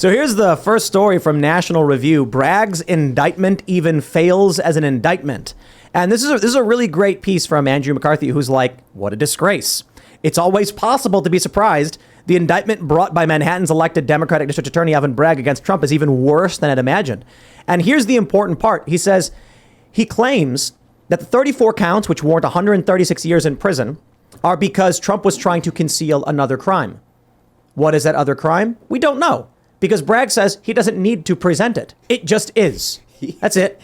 So here's the first story from National Review. Bragg's indictment even fails as an indictment. And this is a really great piece from Andrew McCarthy, who's like, what a disgrace. It's always possible to be surprised. The indictment brought by Manhattan's elected Democratic District Attorney Alvin Bragg against Trump is even worse than I'd imagined. And here's the important part. He says he claims that the 34 counts, which warrant 136 years in prison, are because Trump was trying to conceal another crime. What is that other crime? We don't know, because Bragg says he doesn't need to present it. It just is. That's it.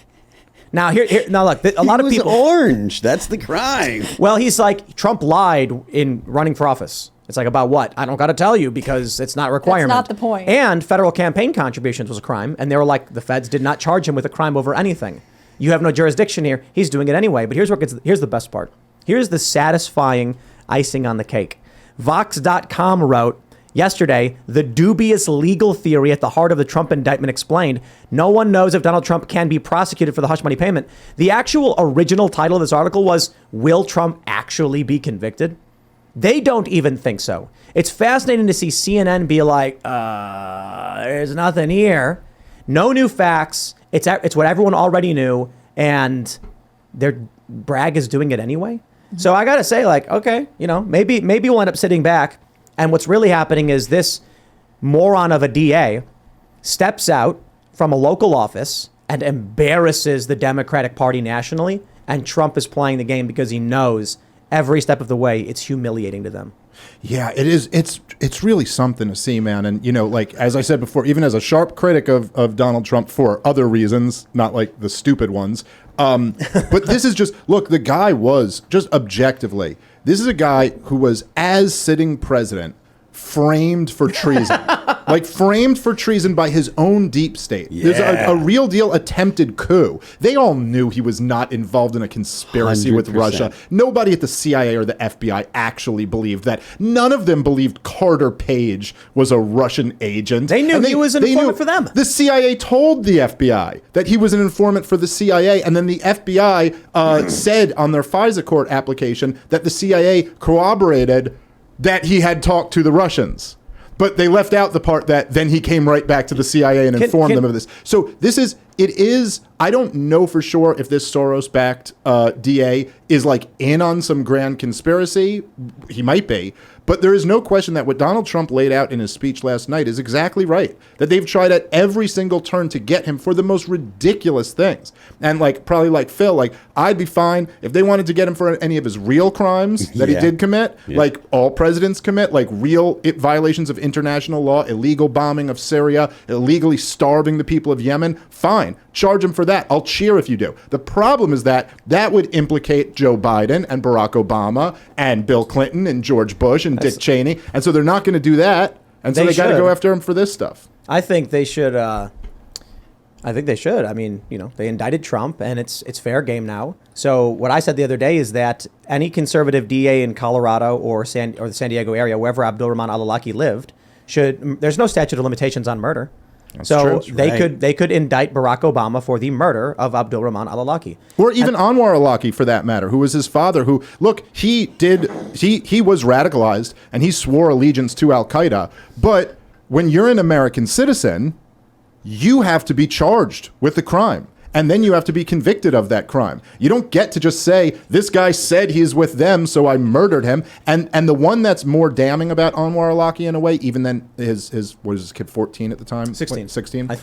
Now, now look, a lot of people. Orange. That's the crime. Well, he's like, Trump lied in running for office. It's like, about what? I don't got to tell you because it's not a requirement. That's not the point. And federal campaign contributions was a crime. And they were like, the feds did not charge him with a crime over anything. You have no jurisdiction here. He's doing it anyway. But here's the best part. Here's the satisfying icing on the cake. Vox.com wrote, yesterday, the dubious legal theory at the heart of the Trump indictment explained. No one knows if Donald Trump can be prosecuted for the hush money payment. The actual original title of this article was, Will Trump actually be convicted? They don't even think so. It's fascinating to see CNN be like, there's nothing here. No new facts. It's what everyone already knew. And Bragg is doing it anyway. So I got to say, like, okay, maybe we'll end up sitting back. And what's really happening is this moron of a DA steps out from a local office and embarrasses the Democratic Party nationally. And Trump is playing the game because he knows every step of the way it's humiliating to them. Yeah, it is. It's really something to see, man. And, like, as I said before, even as a sharp critic of Donald Trump for other reasons, not like the stupid ones. But this is just, look, the guy was just objectively, this is a guy who was, as sitting president, framed for treason. Like, framed for treason by his own deep state. Yeah. There's a real deal attempted coup. They all knew he was not involved in a conspiracy 100%. With Russia. Nobody at the CIA or the FBI actually believed that. None of them believed Carter Page was a Russian agent. They knew he was an informant for them. The CIA told the FBI that he was an informant for the CIA, and then the FBI said on their FISA court application that the CIA corroborated that he had talked to the Russians. But they left out the part that then he came right back to the CIA and informed them of this. So it is, I don't know for sure if this Soros-backed DA is like in on some grand conspiracy. He might be. But there is no question that what Donald Trump laid out in his speech last night is exactly right. That they've tried at every single turn to get him for the most ridiculous things. And probably like Phil, like, I'd be fine if they wanted to get him for any of his real crimes that he did commit, like all presidents commit, like real violations of international law, illegal bombing of Syria, illegally starving the people of Yemen. Fine. Charge him for that. I'll cheer if you do. The problem is that would implicate Joe Biden and Barack Obama and Bill Clinton and George Bush and Dick Cheney. And so they're not going to do that. And so they got to go after him for this stuff. I think they should. I mean, they indicted Trump and it's fair game now. So what I said the other day is that any conservative DA in Colorado or the San Diego area, wherever Abdulrahman al-Awlaki lived, there's no statute of limitations on murder. That's so true. They could indict Barack Obama for the murder of Abdulrahman al-Awlaki, or even Anwar al-Awlaki for that matter, who was his father. Who, look, he was radicalized and he swore allegiance to Al-Qaeda. But when you're an American citizen, you have to be charged with the crime. And then you have to be convicted of that crime. You don't get to just say, this guy said he's with them, so I murdered him. And the one that's more damning about Anwar al-Awlaki in a way, even than his what was his kid, 14 at the time? 16. 16? I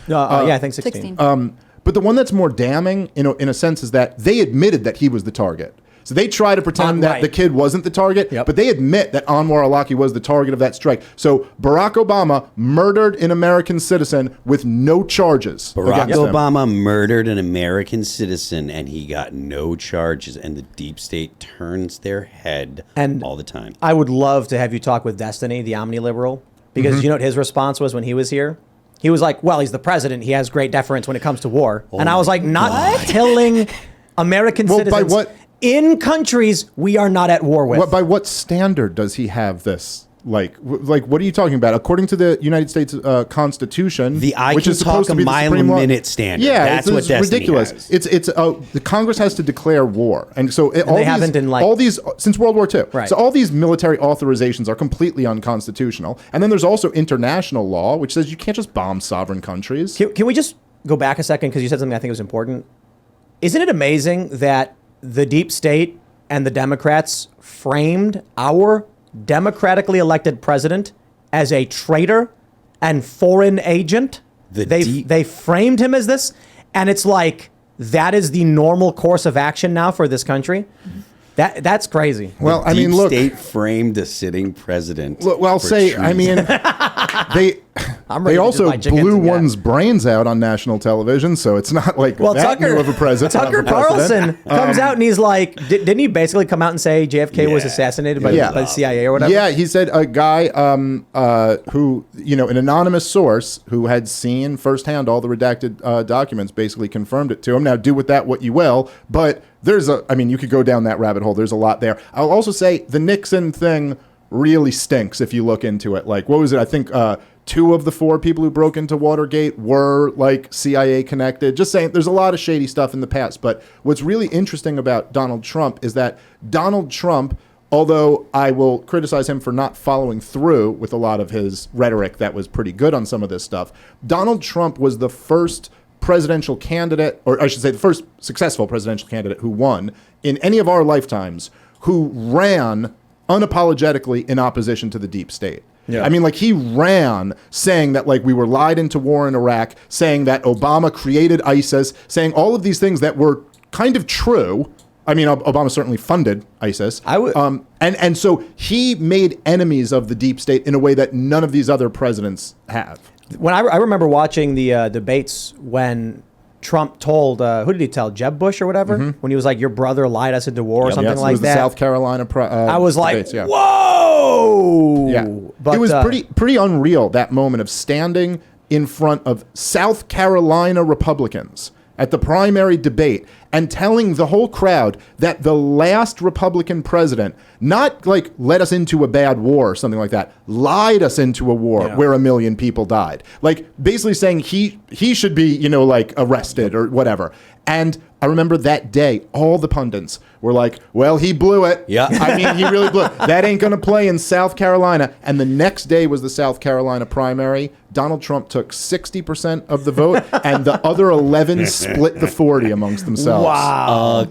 think 16. But the one that's more damning, in a sense, is that they admitted that he was the target. So they try to pretend that the kid wasn't the target, but they admit that Anwar al-Awlaki was the target of that strike. So Barack Obama murdered an American citizen with no charges. Barack Obama murdered an American citizen and he got no charges, and the deep state turns their head all the time. I would love to have you talk with Destiny, the omni-liberal, because you know what his response was when he was here? He was like, well, he's the president. He has great deference when it comes to war. And I was like, not killing American citizens. By what? In countries we are not at war with. By what standard does he have this? Like, what are you talking about? According to the United States Constitution, The I which can is supposed talk to be a the mile a supreme law. minute standard. Yeah, That's what it's Destiny ridiculous. has. It's the Congress has to declare war, and so they haven't in, like- all these since World War II. Right. So all these military authorizations are completely unconstitutional. And then there's also international law, which says you can't just bomb sovereign countries. Can we just go back a second because you said something I think was important? Isn't it amazing that the deep state and the Democrats framed our democratically elected president as a traitor and foreign agent? They framed him as this, and it's like that is the normal course of action now for this country. That's crazy. Well, I Deep mean, look. state framed a sitting president. Look, well, for say, treason. I mean, I'm ready they to also buy chickens blew and get- one's brains out on national television, so it's not like Well, that new of a president. Tucker Carlson comes out and he's like, didn't he basically come out and say JFK was Yeah. assassinated by Yeah. the CIA or whatever? Yeah, he said a guy who, an anonymous source who had seen firsthand all the redacted documents basically confirmed it to him. Now, do with that what you will, but you could go down that rabbit hole. There's a lot there. I'll also say the Nixon thing really stinks if you look into it. Like, what was it? I think 2 of the 4 people who broke into Watergate were like CIA connected. Just saying, there's a lot of shady stuff in the past. But what's really interesting about Donald Trump is that Donald Trump, although I will criticize him for not following through with a lot of his rhetoric that was pretty good on some of this stuff, Donald Trump was the first presidential candidate, or I should say the first successful presidential candidate who won in any of our lifetimes, who ran unapologetically in opposition to the deep state. Yeah. I mean, like, he ran saying that, like, we were lied into war in Iraq, saying that Obama created ISIS, saying all of these things that were kind of true. I mean, Obama certainly funded ISIS. And so he made enemies of the deep state in a way that none of these other presidents have. When I remember watching the debates when Trump told, who did he tell? Jeb Bush or whatever? Mm-hmm. When he was like, your brother lied us into war or something Yes, it like was that. the South Carolina I was like, debates, yeah. whoa! Yeah. But, it was pretty unreal, that moment of standing in front of South Carolina Republicans at the primary debate and telling the whole crowd that the last Republican president, not like led us into a bad war or something like that, lied us into a war where 1 million people died. Like, basically saying he should be, like, arrested or whatever. And I remember that day, all the pundits were like, well, he blew it. Yeah. I mean, he really blew it. That ain't going to play in South Carolina. And the next day was the South Carolina primary. Donald Trump took 60% of the vote, and the other 11 split the 40 amongst themselves. Wow.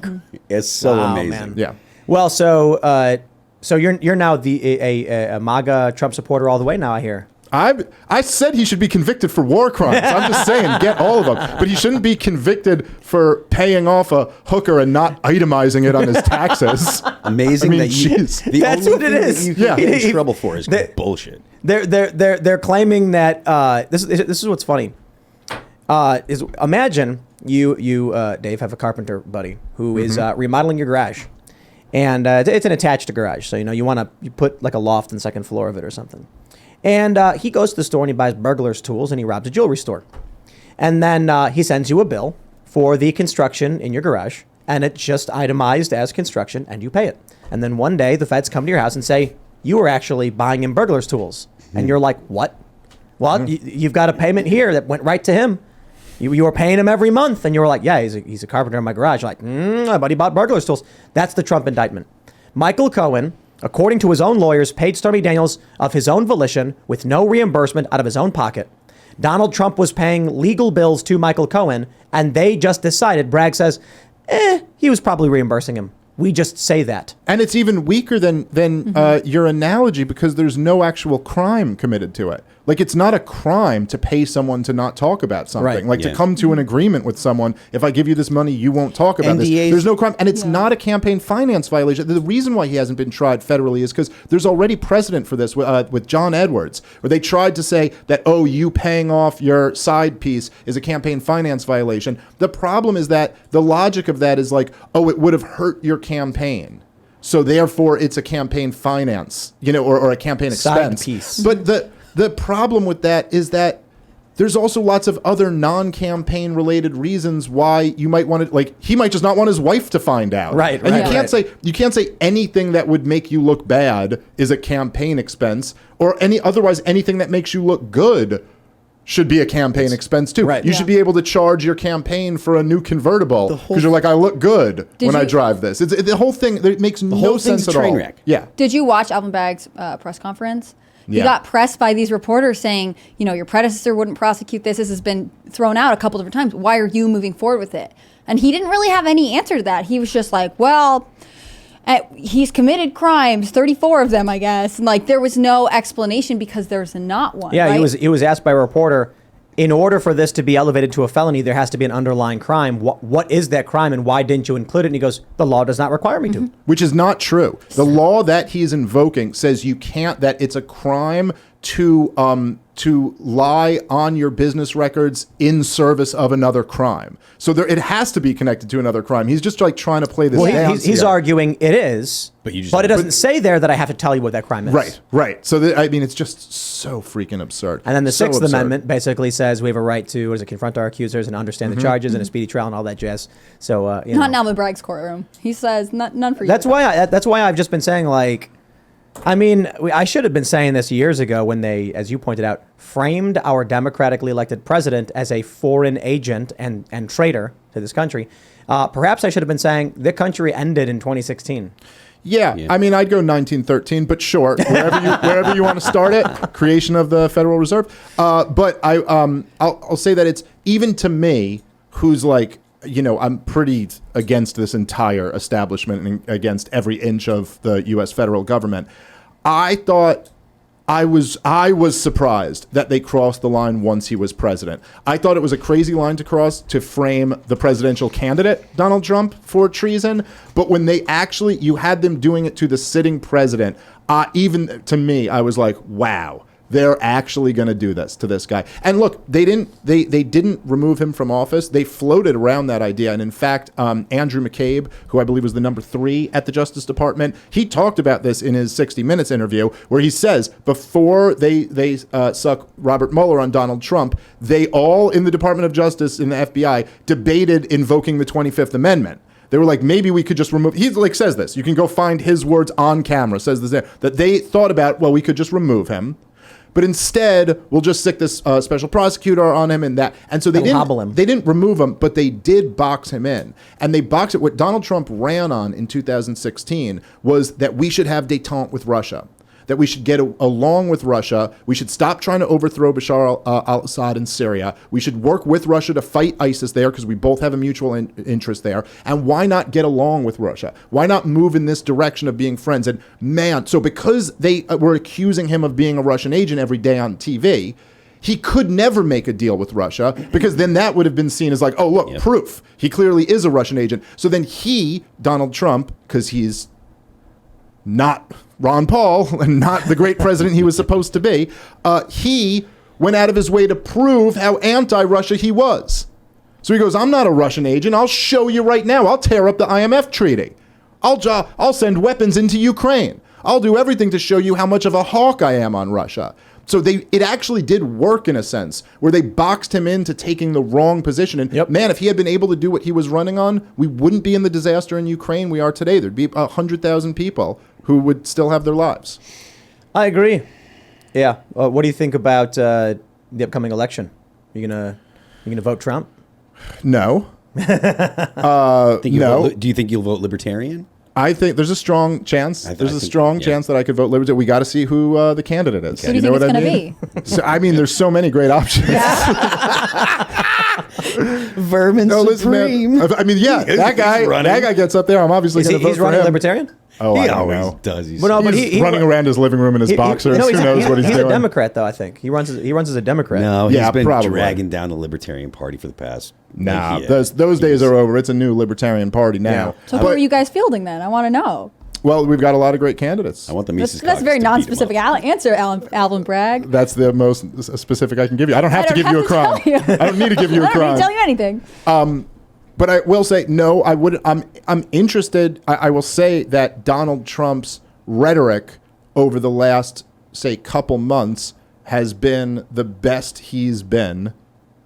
It's so amazing. Man. Yeah. Well, so you're now a MAGA Trump supporter all the way now, I hear. I said he should be convicted for war crimes. I'm just saying, get all of them. But he shouldn't be convicted for paying off a hooker and not itemizing it on his taxes. Amazing I mean, that you. jeez. The That's only what it thing that is. You can Yeah. get in trouble for is bullshit. They're claiming that this is what's funny. Imagine you Dave, have a carpenter buddy who is remodeling your garage, and it's an attached garage, so you put like a loft in the second floor of it or something. And he goes to the store and he buys burglar's tools and he robs a jewelry store, and then he sends you a bill for the construction in your garage, and it's just itemized as construction, and you pay it. And then one day the feds come to your house and say you were actually buying him burglar's tools, and you're like, what? Well, you've got a payment here that went right to him. You were paying him every month, and you were like, yeah, he's a carpenter in my garage. You're like, my buddy bought burglar's tools. That's the Trump indictment. Michael Cohen, according to his own lawyers, paid Stormy Daniels of his own volition with no reimbursement out of his own pocket. Donald Trump was paying legal bills to Michael Cohen, and they just decided, Bragg says, he was probably reimbursing him. We just say that. And it's even weaker than your analogy, because there's no actual crime committed to it. Like, it's not a crime to pay someone to not talk about something. Right. Like, to come to an agreement with someone, if I give you this money, you won't talk about this. NDAs. There's no crime. And it's not a campaign finance violation. The reason why he hasn't been tried federally is because there's already precedent for this with John Edwards, where they tried to say that, you paying off your side piece is a campaign finance violation. The problem is that the logic of that is like, it would have hurt your campaign, so therefore it's a campaign finance, or a campaign Side expense. piece. But the problem with that is that there's also lots of other non-campaign related reasons why you might want to, like, he might just not want his wife to find out. Right, and right, you can't say anything that would make you look bad is a campaign expense, or otherwise anything that makes you look good should be a campaign expense too. Right. You should be able to charge your campaign for a new convertible because you're like, I look good when I drive this. The whole thing, it makes no sense at all. Wreck. Yeah. Did you watch Alvin Bragg's press conference? He Yeah. got pressed by these reporters saying, your predecessor wouldn't prosecute this. This has been thrown out a couple different times. Why are you moving forward with it? And he didn't really have any answer to that. He was just like, well, he's committed crimes, 34 of them, I guess. And like, there was no explanation because there's not one. Yeah, right? he was asked by a reporter, in order for this to be elevated to a felony, there has to be an underlying crime. What is that crime, and why didn't you include it? And he goes, the law does not require me to. Which is not true. The law that he's invoking says you can't, that it's a crime to lie on your business records in service of another crime. So it has to be connected to another crime. He's just like trying to play this down. He's arguing it is, but it doesn't say there that I have to tell you what that crime is. Right. So it's just so freaking absurd. And then the Sixth Amendment basically says we have a right to, confront our accusers and understand the charges and a speedy trial and all that jazz. So not in Alvin Bragg's courtroom. He says none for you. That's why I've just been saying, like, I should have been saying this years ago when they, as you pointed out, framed our democratically elected president as a foreign agent and traitor to this country. Perhaps I should have been saying the country ended in 2016. Yeah. I'd go 1913, but sure, wherever you want to start it, creation of the Federal Reserve. But I'll say that it's, even to me, who's like, I'm pretty against this entire establishment and against every inch of the U.S. federal government. I thought I was surprised that they crossed the line once he was president. I thought it was a crazy line to cross to frame the presidential candidate, Donald Trump, for treason. But when you had them doing it to the sitting president, even to me, I was like, wow. They're actually going to do this to this guy. And look, they didn't remove him from office. They floated around that idea. And in fact, Andrew McCabe, who I believe was the number 3 at the Justice Department, he talked about this in his 60 Minutes interview, where he says before they suck Robert Mueller on Donald Trump, they all in the Department of Justice, in the FBI, debated invoking the 25th Amendment. They were like, maybe we could just remove. He says this. You can go find his words on camera. Says this there, that they thought about, well, we could just remove him. But instead, we'll just stick this special prosecutor on him and that. And so they didn't remove him, but they did box him in. And they boxed it. What Donald Trump ran on in 2016 was that we should have détente with Russia, that we should get along with Russia. We should stop trying to overthrow Bashar al-Assad in Syria. We should work with Russia to fight ISIS there because we both have a mutual interest there. And why not get along with Russia? Why not move in this direction of being friends? And man, so because they were accusing him of being a Russian agent every day on TV, he could never make a deal with Russia because then that would have been seen as like, oh, look, proof. He clearly is a Russian agent. So then Donald Trump, because he's not Ron Paul and not the great president he was supposed to be, he went out of his way to prove how anti-Russia he was. So he goes, I'm not a Russian agent. I'll show you right now. I'll tear up the IMF treaty. I'll send weapons into Ukraine. I'll do everything to show you how much of a hawk I am on Russia. So it actually did work in a sense where they boxed him into taking the wrong position. And man, if he had been able to do what he was running on, we wouldn't be in the disaster in Ukraine we are today. There'd be 100,000 people who would still have their lives. I agree. Yeah. What do you think about the upcoming election? You gonna vote Trump? No. No. Do you think you'll vote Libertarian? I think there's a strong chance. There's a strong chance that I could vote Libertarian. We got to see who the candidate is. Who do you think it's going to be? So, there's so many great options. Vermin Supreme. Man, that guy gets up there. I'm obviously going to vote for him. He's running Libertarian? Oh, he I don't always know. does. He's running around his living room in his boxers. Who knows what he's doing? He's a Democrat, though, I think. He runs as a Democrat. No, he's been probably dragging down the Libertarian Party for the past... Nah, those days are over. It's a new Libertarian Party now. Yeah. So who are you guys fielding then? I want to know. Well, we've got a lot of great candidates. I want the Mises That's a very non-specific answer, Alvin Bragg. That's the most specific I can give you. I don't have to give you a crime. I don't need to give you a crime. I don't need to tell you anything. But I will say, no, I would. I'm interested. I will say that Donald Trump's rhetoric over the last, say, couple months has been the best he's been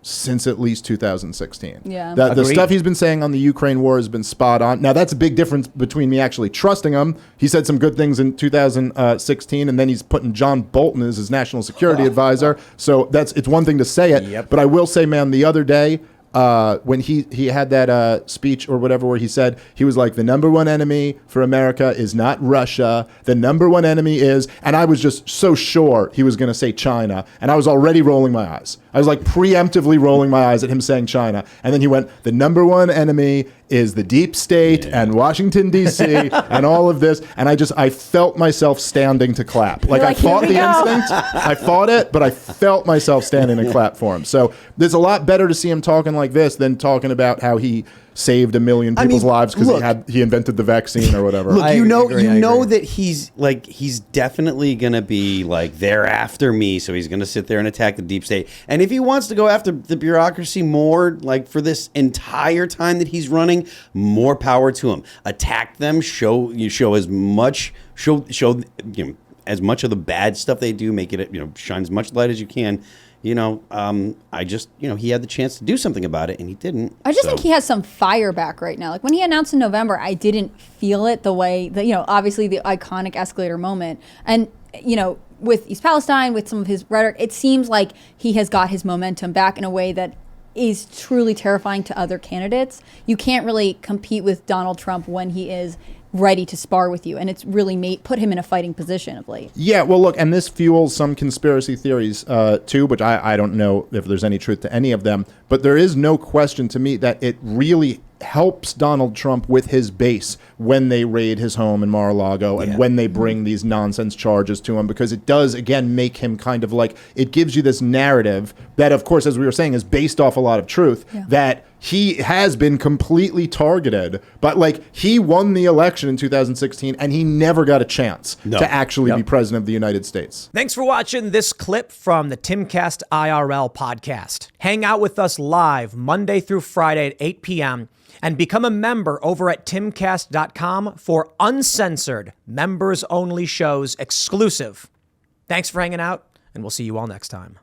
since at least 2016. Yeah. The Agreed. stuff he's been saying on the Ukraine war has been spot on. Now, that's a big difference between me actually trusting him. He said some good things in 2016, and then he's putting John Bolton as his national security advisor. So it's one thing to say it. Yep. But I will say, man, the other day, when he had that speech or whatever where he said, he was like, the number one enemy for America is not Russia. The number one enemy is, and I was just so sure he was going to say China, and I was already rolling my eyes. I was like preemptively rolling my eyes at him saying China. And then he went, the number one enemy is the deep state and Washington, D.C. and all of this. And I felt myself standing to clap. Like I fought the instinct. I fought it, but I felt myself standing to clap for him. So there's a lot better to see him talking like this than talking about how he saved 1 million people's lives because he invented the vaccine or whatever. Look, I you know agree. that he's definitely gonna be like, they're after me, so he's gonna sit there and attack the deep state. And if he wants to go after the bureaucracy more, like for this entire time that he's running, more power to him. Attack them, show as much as much of the bad stuff they do, make it shine as much light as you can. He had the chance to do something about it, and he didn't. I just think he has some fire back right now. Like when he announced in November, I didn't feel it the way that, obviously the iconic escalator moment. And, with East Palestine, with some of his rhetoric, it seems like he has got his momentum back in a way that is truly terrifying to other candidates. You can't really compete with Donald Trump when he is ready to spar with you, and it's really put him in a fighting position of late. Yeah, well, look, and this fuels some conspiracy theories too, which I don't know if there's any truth to any of them, but there is no question to me that it really helps Donald Trump with his base when they raid his home in Mar-a-Lago and when they bring these nonsense charges to him, because it does, again, make him kind of like, it gives you this narrative that, of course, as we were saying, is based off a lot of truth, that he has been completely targeted, but like he won the election in 2016 and he never got a chance to actually be president of the United States. Thanks for watching this clip from the Timcast IRL podcast. Hang out with us live Monday through Friday at 8 p.m. and become a member over at timcast.com for uncensored, members-only shows exclusive. Thanks for hanging out, and we'll see you all next time.